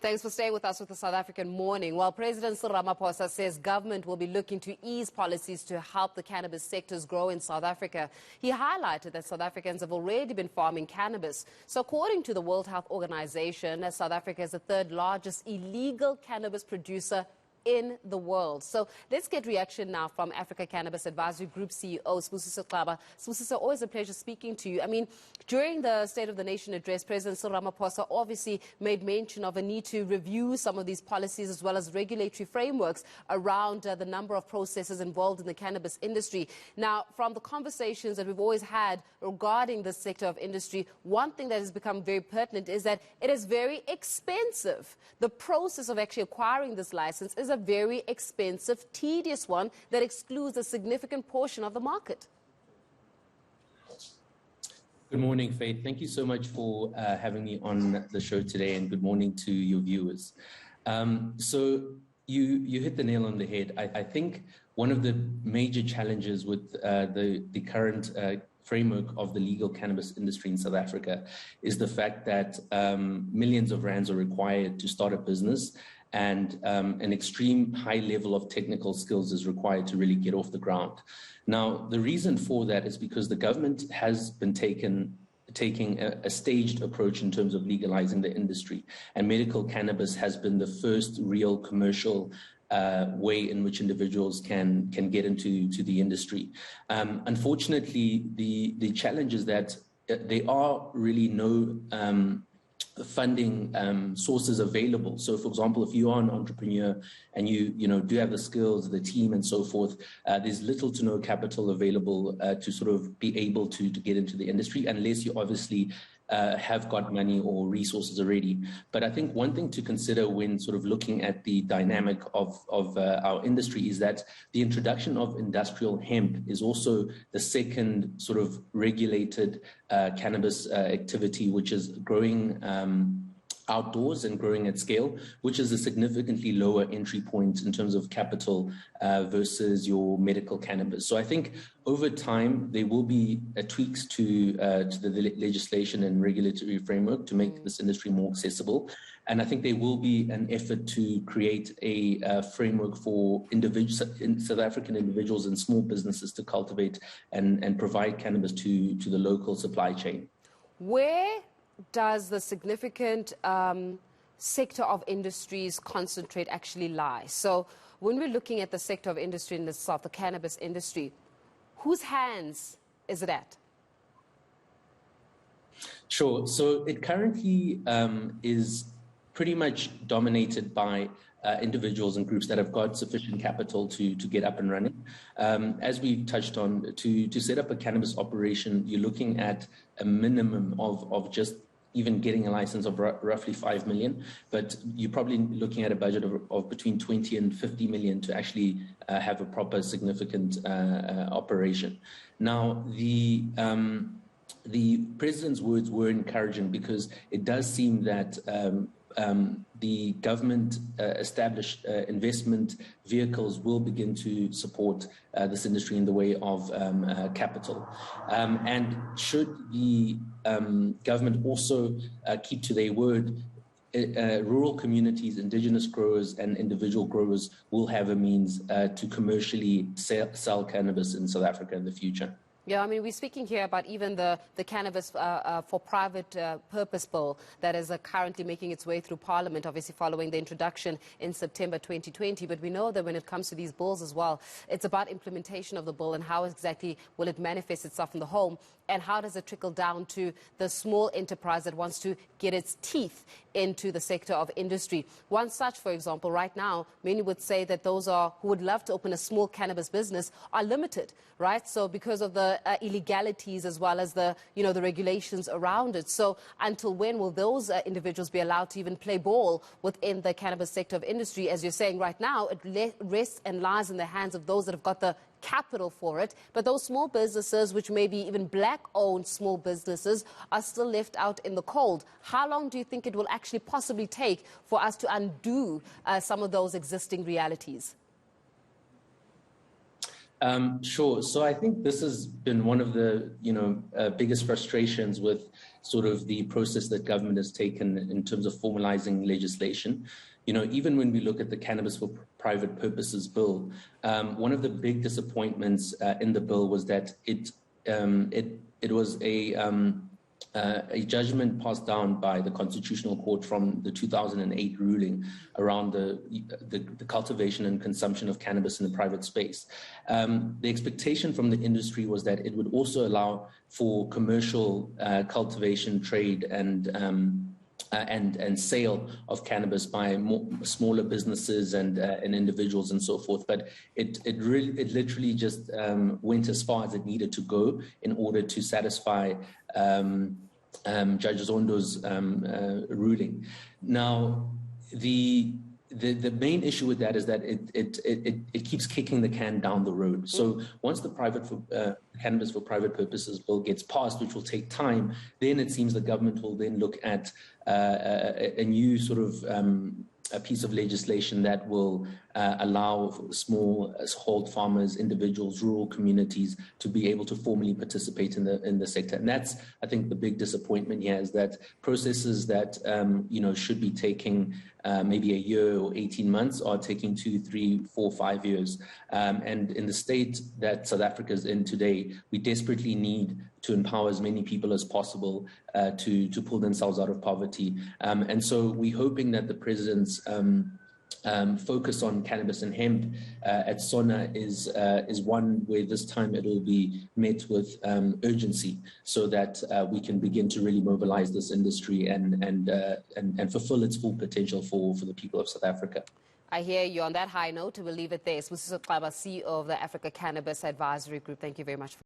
Thanks for staying with us with the South African Morning. Well, President Cyril Ramaphosa says government will be looking to ease policies to help the cannabis sectors grow in South Africa. He highlighted that South Africans have already been farming cannabis. So according to the World Health Organization, South Africa is the third largest illegal cannabis producer in the world. So let's get reaction now from Africa Cannabis Advisory Group CEO Sibusiso Xaba. Sibusiso, always a pleasure speaking to you. I mean, during the State of the Nation address, President Cyril Ramaphosa obviously made mention of a need to review some of these policies as well as regulatory frameworks around the number of processes involved in the cannabis industry. Now, from the conversations that we've always had regarding the sector of industry, one thing that has become very pertinent is that it is very expensive. The process of actually acquiring this license is a very expensive, tedious one that excludes a significant portion of the market. Good morning, Faith. Thank you so much for having me on the show today, and good morning to your viewers. So you hit the nail on the head. I think one of the major challenges with the current framework of the legal cannabis industry in South Africa is the fact that millions of rands are required to start a business, and an extreme high level of technical skills is required to really get off the ground. Now, the reason for that is because the government has been taking a staged approach in terms of legalizing the industry, and medical cannabis has been the first real commercial way in which individuals can get into the industry. Unfortunately, the challenge is that there are really no funding sources available. So, for example, if you are an entrepreneur and you do have the skills, the team, and so forth, there's little to no capital available to sort of be able to get into the industry, unless you obviously have got money or resources already. But I think one thing to consider when sort of looking at the dynamic of our industry is that the introduction of industrial hemp is also the second sort of regulated cannabis activity, which is growing outdoors and growing at scale, which is a significantly lower entry point in terms of capital versus your medical cannabis. So I think over time there will be tweaks to the legislation and regulatory framework to make this industry more accessible. And I think there will be an effort to create a framework for South African individuals and small businesses to cultivate and provide cannabis to the local supply chain. Where does the significant sector of industries concentrate actually lie? So when we're looking at the sector of industry in itself, the cannabis industry, whose hands is it at? Sure. So it currently is pretty much dominated by individuals and groups that have got sufficient capital to get up and running. As we've touched on, to set up a cannabis operation, you're looking at a minimum of just even getting a license of roughly 5 million, but you're probably looking at a budget of between 20 and 50 million to actually have a proper significant operation. Now, the president's words were encouraging, because it does seem that the government established investment vehicles will begin to support this industry in the way of capital. And should the government also keep to their word, rural communities, indigenous growers and individual growers will have a means to commercially sell cannabis in South Africa in the future. Yeah, I mean, we're speaking here about even the cannabis for private purpose bill that is currently making its way through Parliament, obviously following the introduction in September 2020. But we know that when it comes to these bills as well, it's about implementation of the bill and how exactly will it manifest itself in the home, and how does it trickle down to the small enterprise that wants to get its teeth into the sector of industry. One such, for example, right now, many would say that those who would love to open a small cannabis business are limited, right? So because of the illegalities as well as the regulations around it. So until when will those individuals be allowed to even play ball within the cannabis sector of industry? As you're saying right now, it rests and lies in the hands of those that have got the capital for it, but those small businesses, which may be even black-owned small businesses, are still left out in the cold. How long do you think it will actually possibly take for us to undo some of those existing realities? Sure. So I think this has been one of the, biggest frustrations with sort of the process that government has taken in terms of formalizing legislation. Even when we look at the Cannabis for Private Purposes bill, one of the big disappointments in the bill was that it was a judgment passed down by the Constitutional Court from the 2008 ruling around the cultivation and consumption of cannabis in the private space. The expectation from the industry was that it would also allow for commercial cultivation, trade, and sale of cannabis by smaller businesses and individuals and so forth. But it literally just went as far as it needed to go in order to satisfy Judge Zondo's ruling. Now, the main issue with that is that it keeps kicking the can down the road. So once the Cannabis for Private Purposes bill gets passed, which will take time, then it seems the government will then look at a new sort of a piece of legislation that will allow small-hold farmers, individuals, rural communities to be able to formally participate in the sector. And that's, I think, the big disappointment here, is that processes that should be taking maybe a year or 18 months are taking 2, 3, 4, 5 years. And in the state that South Africa is in today, we desperately need to empower as many people as possible to pull themselves out of poverty. And so we're hoping that the president's focus on cannabis and hemp at SONA is one where this time it will be met with urgency, so that we can begin to really mobilize this industry and fulfill its full potential for the people of South Africa. I hear you. On that high note, we'll leave it there. Sibusiso Xaba, CEO of the Africa Cannabis Advisory Group. Thank you very much.